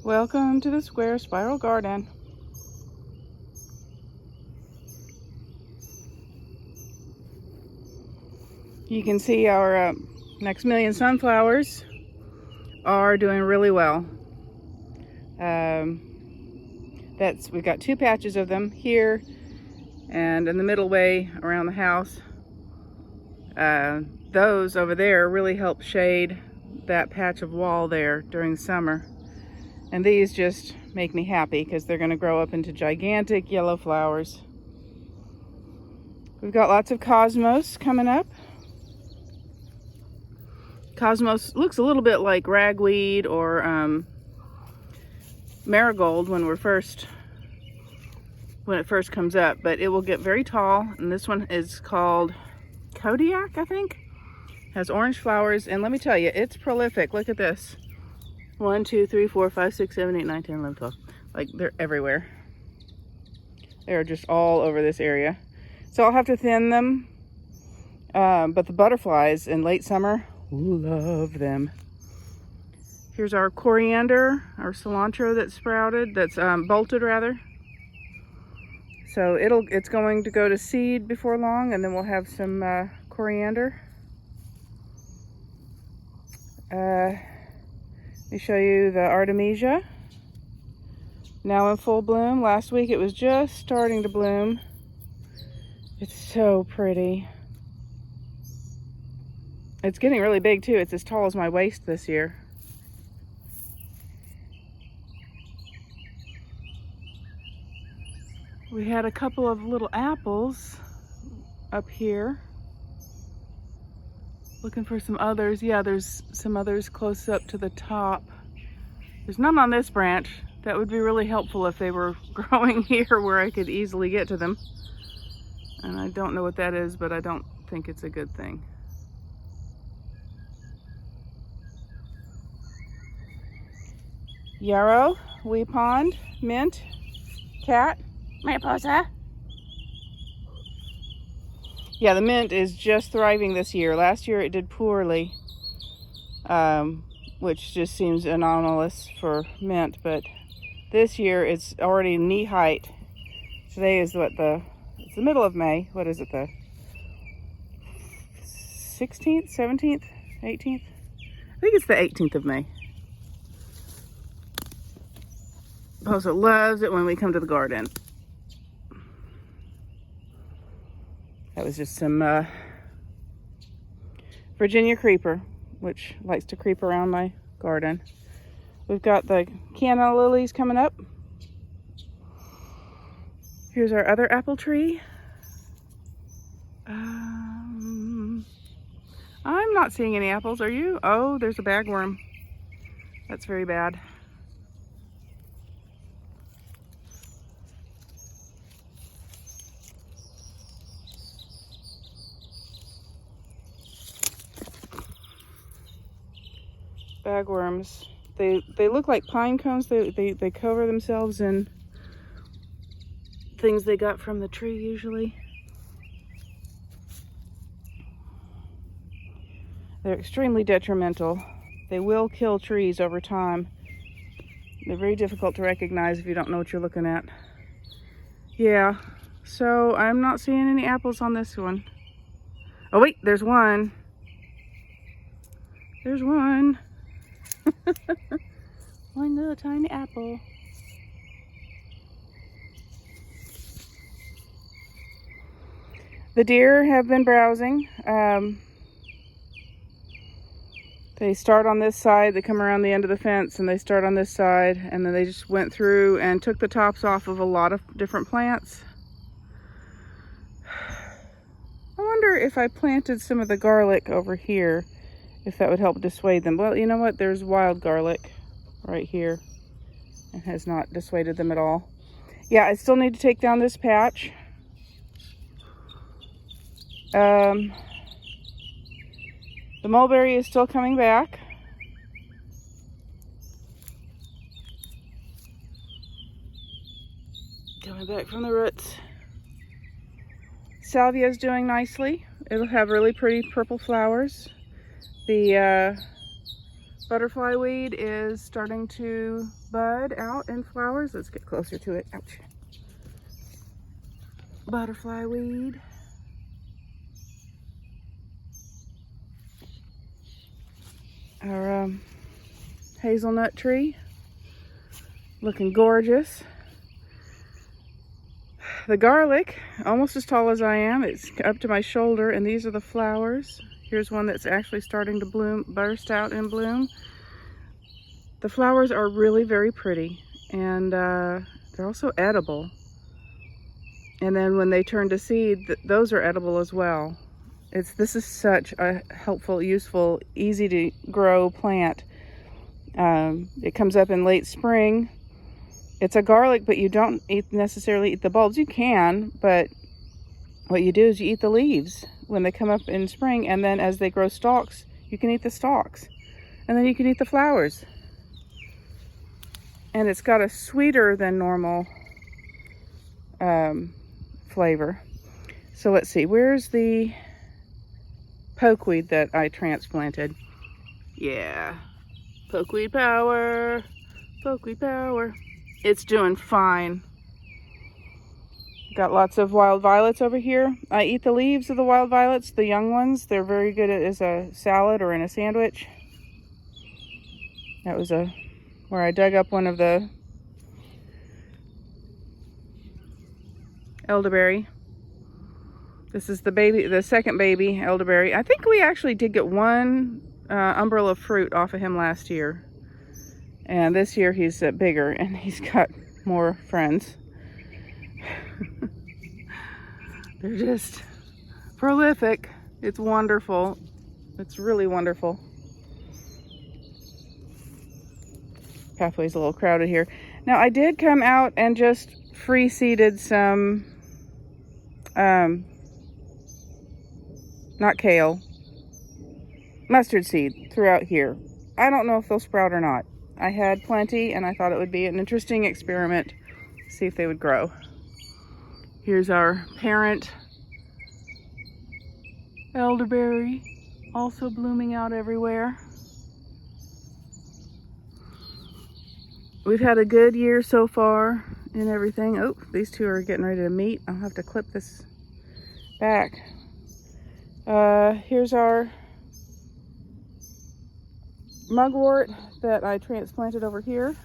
Welcome to the square spiral garden. You can see our next million sunflowers are doing really well. We've got two patches of them here and in the middle way around the house. Those over there really help shade that patch of wall there during the summer. And these just make me happy because they're going to grow up into gigantic yellow flowers. We've got lots of cosmos coming up. Cosmos looks a little bit like ragweed or marigold when it first comes up, but it will get very tall. And this one is called Kodiak, I think. Has orange flowers, and let me tell you, it's prolific. Look at this. 1, 2, 3, 4, 5, 6, 7, 8, 9, 10, 11, 12. Like, they're everywhere. They're just all over this area. So I'll have to thin them. But the butterflies in late summer, love them. Here's our coriander, our cilantro that's sprouted, that's bolted rather. So it's going to go to seed before long, and then we'll have some coriander. Let me show you the Artemisia. Now in full bloom. Last week it was just starting to bloom. It's so pretty. It's getting really big too. It's as tall as my waist this year. We had a couple of little apples up here. Looking for some others. Yeah, there's some others close up to the top. There's none on this branch. That would be really helpful if they were growing here where I could easily get to them. And I don't know what that is, but I don't think it's a good thing. Yarrow, wee pond, mint, cat, mariposa. Yeah, the mint is just thriving this year. Last year it did poorly, which just seems anomalous for mint, but this year it's already knee height. Today is it's the middle of May. What is it, the 16th, 17th, 18th? I think it's the 18th of May. Also loves it when we come to the garden. That was just some Virginia creeper, which likes to creep around my garden. We've got the canna lilies coming up. Here's our other apple tree. I'm not seeing any apples, are you? Oh, there's a bagworm. That's very bad. Bagworms. They look like pine cones. They cover themselves in things they got from the tree usually. They're extremely detrimental. They will kill trees over time. They're very difficult to recognize if you don't know what you're looking at. Yeah, so I'm not seeing any apples on this one. Oh wait, there's one. There's one. One little tiny apple. The deer have been browsing. They start on this side, they come around the end of the fence and they start on this side, and then they just went through and took the tops off of a lot of different plants. I wonder if I planted some of the garlic over here, if that would help dissuade them. Well, you know what? There's wild garlic right here. It has not dissuaded them at all. Yeah, I still need to take down this patch. The mulberry is still coming back. Coming back from the roots. Salvia is doing nicely. It'll have really pretty purple flowers. The Butterfly weed is starting to bud out in flowers. Let's get closer to it. Ouch. Butterfly weed. Our hazelnut tree, looking gorgeous. The garlic, almost as tall as I am, it's up to my shoulder, and these are the flowers. Here's one that's actually starting to bloom, burst out in bloom. The flowers are really very pretty, and they're also edible. And then when they turn to seed, those are edible as well. This is such a helpful, useful, easy to grow plant. It comes up in late spring. It's a garlic, but you don't necessarily eat the bulbs. You can, but what you do is you eat the leaves when they come up in spring, and then as they grow stalks, you can eat the stalks. And then you can eat the flowers. And it's got a sweeter than normal flavor. So let's see, where's the pokeweed that I transplanted? Yeah, pokeweed power, pokeweed power. It's doing fine. Got lots of wild violets over here. I eat the leaves of the wild violets, the young ones. They're very good as a salad or in a sandwich. That was where I dug up one of the elderberry. This is the baby, the second baby elderberry. I think we actually did get one umbrella of fruit off of him last year. And this year he's bigger and he's got more friends. They're just prolific. It's wonderful. It's really wonderful. Pathway's a little crowded here. Now I did come out and just free seeded some, not kale, mustard seed throughout here. I don't know if they'll sprout or not. I had plenty and I thought it would be an interesting experiment, see if they would grow. Here's our parent elderberry, also blooming out everywhere. We've had a good year so far and everything. Oh, these two are getting ready to meet. I'll have to clip this back. Here's our mugwort that I transplanted over here.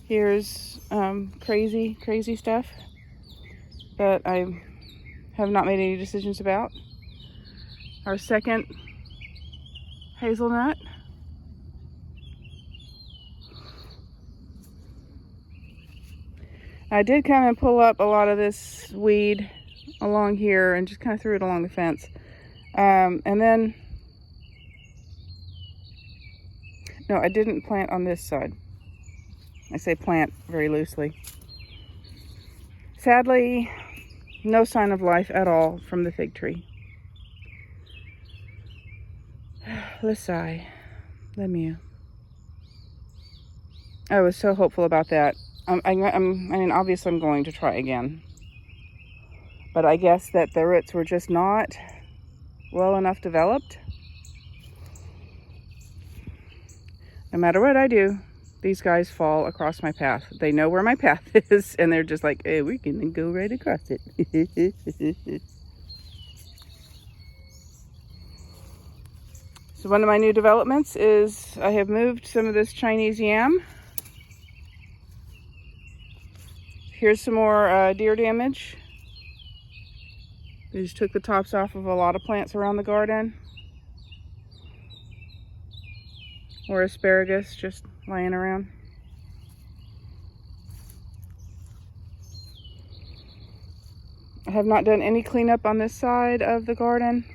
Here's crazy stuff that I have not made any decisions about. Our second hazelnut. I did come and pull up a lot of this weed along here and just kind of threw it along the fence. And then, no, I didn't plant on this side. I say plant very loosely. Sadly, no sign of life at all from the fig tree. Let's sigh. Let me. I was so hopeful about that. I mean, obviously I'm going to try again. But I guess that the roots were just not well enough developed. No matter what I do, these guys fall across my path. They know where my path is, and they're just like, hey, we can go right across it. So one of my new developments is I have moved some of this Chinese yam. Here's some more deer damage. They just took the tops off of a lot of plants around the garden. Or asparagus just laying around. I have not done any cleanup on this side of the garden.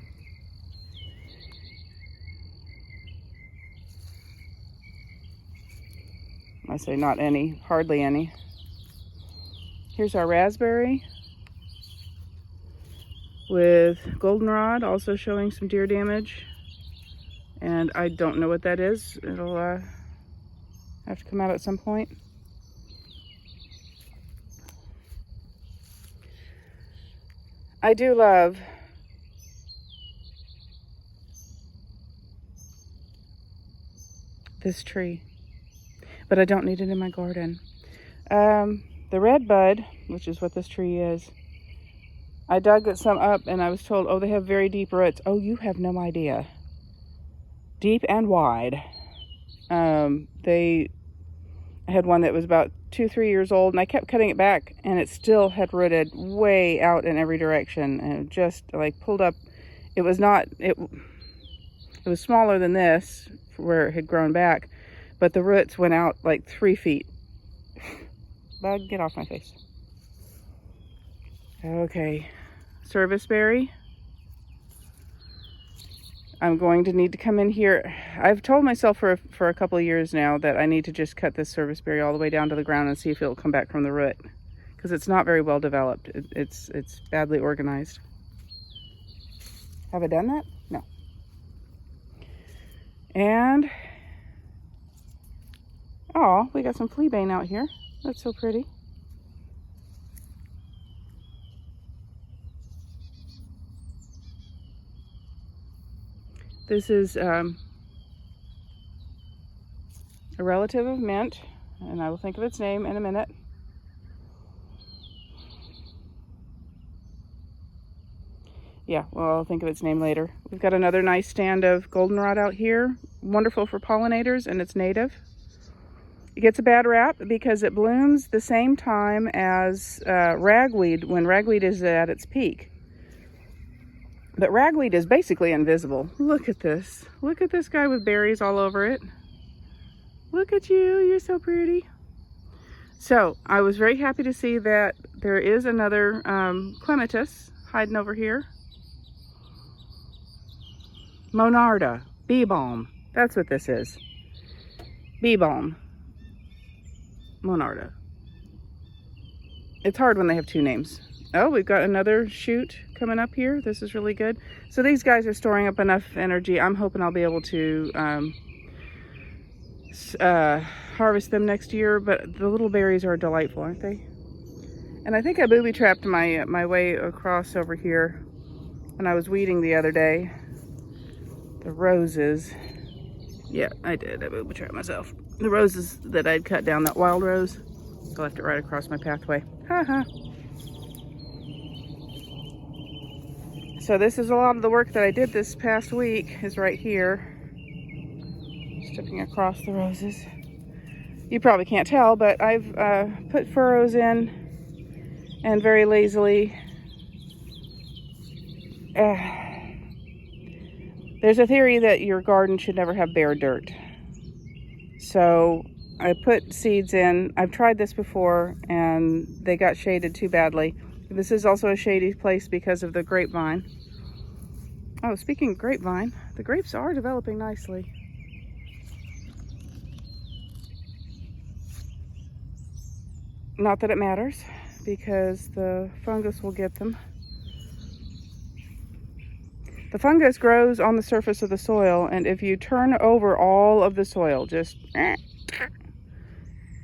I say not any, hardly any. Here's our raspberry with goldenrod, also showing some deer damage. And I don't know what that is. It'll have to come out at some point. I do love this tree. But I don't need it in my garden. The red bud, which is what this tree is, I dug some up and I was told, oh, they have very deep roots. Oh, you have no idea. Deep and wide. I had one that was about 2-3 years old, and I kept cutting it back, and it still had rooted way out in every direction, and it just like pulled up. It was smaller than this where it had grown back, but the roots went out like 3 feet. Bug, get off my face. Okay, serviceberry. I'm going to need to come in here. I've told myself for a couple of years now that I need to just cut this serviceberry all the way down to the ground and see if it'll come back from the root, because it's not very well developed. It's badly organized. Have I done that? No. And oh, we got some fleabane out here. That's so pretty. This is a relative of mint, and I will think of its name in a minute. Yeah, well, I'll think of its name later. We've got another nice stand of goldenrod out here. Wonderful for pollinators, and it's native. It gets a bad rap because it blooms the same time as ragweed, when ragweed is at its peak. But ragweed is basically invisible. Look at this. Look at this guy with berries all over it. Look at you. You're so pretty. So I was very happy to see that there is another clematis hiding over here. Monarda. Bee balm. That's what this is. Bee balm. Monarda. It's hard when they have two names. Oh, we've got another shoot coming up here. This is really good. So these guys are storing up enough energy. I'm hoping I'll be able to harvest them next year, but the little berries are delightful, aren't they? And I think I booby-trapped my way across over here when I was weeding the other day. The roses. Yeah, I did. I booby-trapped myself. The roses that I'd cut down, that wild rose, I left it right across my pathway. Haha. So this is a lot of the work that I did this past week is right here. Stepping across the roses. You probably can't tell, but I've put furrows in and very lazily. There's a theory that your garden should never have bare dirt. So I put seeds in. I've tried this before and they got shaded too badly. This is also a shady place because of the grapevine. Oh, speaking of grapevine, the grapes are developing nicely. Not that it matters, because the fungus will get them. The fungus grows on the surface of the soil, and if you turn over all of the soil, just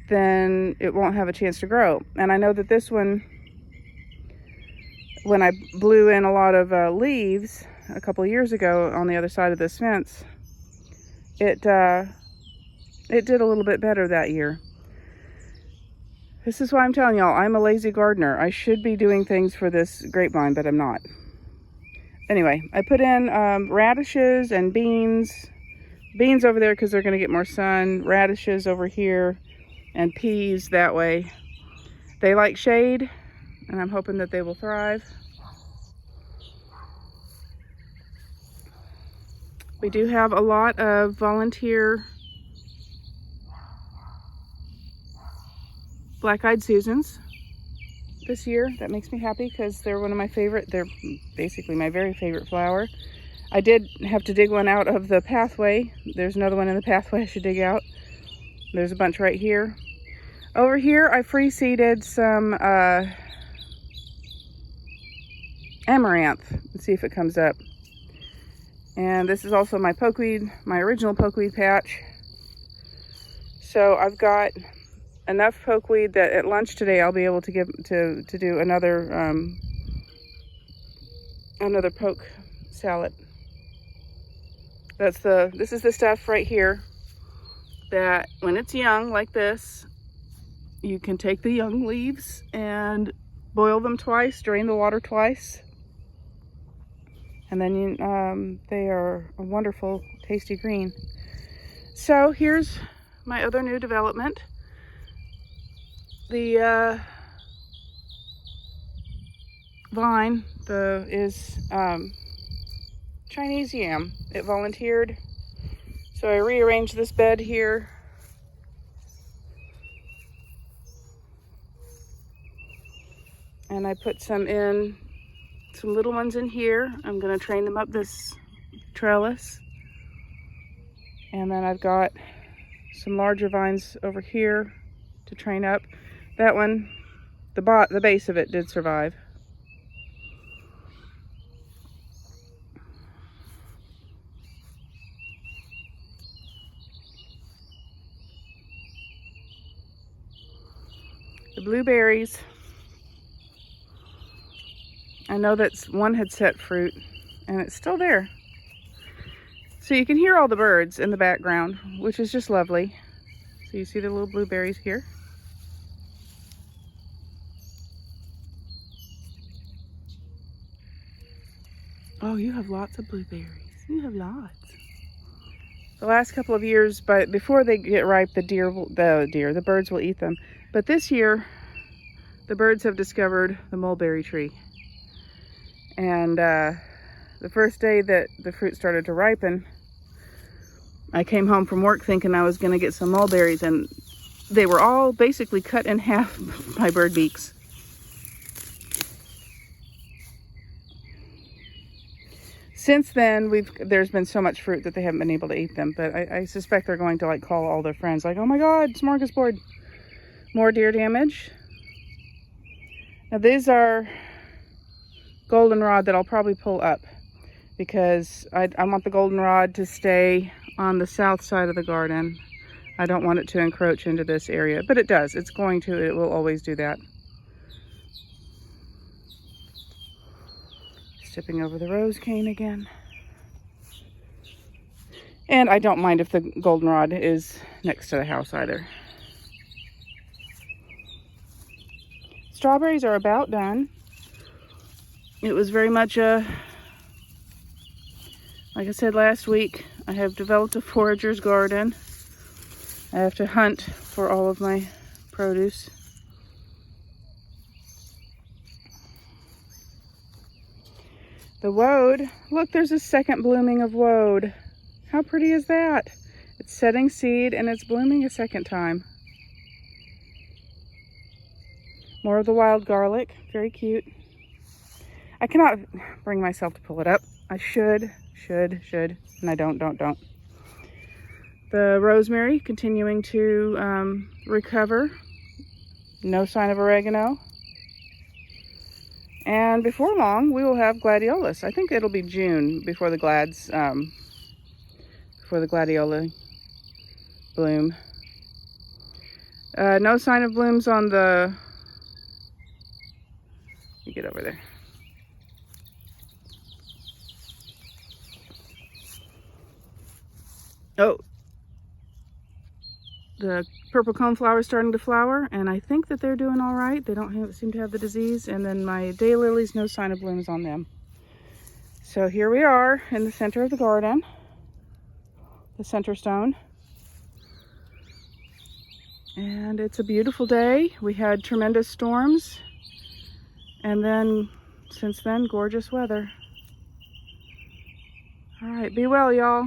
then it won't have a chance to grow. And I know that this one, when I blew in a lot of leaves a couple of years ago on the other side of this fence, it did a little bit better that year. This is why I'm telling y'all, I'm a lazy gardener. I should be doing things for this grapevine, but I'm not. Anyway, I put in radishes and beans. Beans over there because they're going to get more sun. Radishes over here and peas that way. They like shade, and I'm hoping that they will thrive. We do have a lot of volunteer black-eyed Susans this year. That makes me happy because they're one of my favorite. They're basically my very favorite flower. I did have to dig one out of the pathway. There's another one in the pathway I should dig out. There's a bunch right here. Over here I free seeded some amaranth. Let's see if it comes up. And this is also my pokeweed, my original pokeweed patch. So I've got enough pokeweed that at lunch today I'll be able to give to do another poke salad. This is the stuff right here that when it's young like this, you can take the young leaves and boil them twice, drain the water twice, and then they are a wonderful, tasty green. So here's my other new development. The vine is Chinese yam. It volunteered, so I rearranged this bed here. And I put some little ones in here. I'm going to train them up this trellis. And then I've got some larger vines over here to train up. That one, the base of it did survive. The blueberries, I know that one had set fruit and it's still there. So you can hear all the birds in the background, which is just lovely. So you see the little blueberries here. Oh, you have lots of blueberries. You have lots. The last couple of years, but before they get ripe, the birds will eat them. But this year, the birds have discovered the mulberry tree. And the first day that the fruit started to ripen, I came home from work thinking I was going to get some mulberries, and they were all basically cut in half by bird beaks. Since then, there's been so much fruit that they haven't been able to eat them, but I suspect they're going to like call all their friends like, oh my God, smorgasbord. More deer damage. Now these are goldenrod that I'll probably pull up because I want the goldenrod to stay on the south side of the garden. I don't want it to encroach into this area, but it does. It will always do that. Stepping over the rose cane again. And I don't mind if the goldenrod is next to the house either. Strawberries are about done. It was very much like I said last week, I have developed a forager's garden. I have to hunt for all of my produce. The woad, look, there's a second blooming of woad. How pretty is that? It's setting seed and it's blooming a second time. More of the wild garlic, very cute. I cannot bring myself to pull it up. I should, and I don't. The rosemary continuing to recover. No sign of oregano. And before long, we will have gladiolus. I think it'll be June before the gladiola bloom. No sign of blooms on the. You get over there. Oh, the purple coneflower is starting to flower, and I think that they're doing all right. They don't seem to have the disease. And then my daylilies, no sign of blooms on them. So here we are in the center of the garden, the center stone. And it's a beautiful day. We had tremendous storms. And then, since then, gorgeous weather. All right, be well, y'all.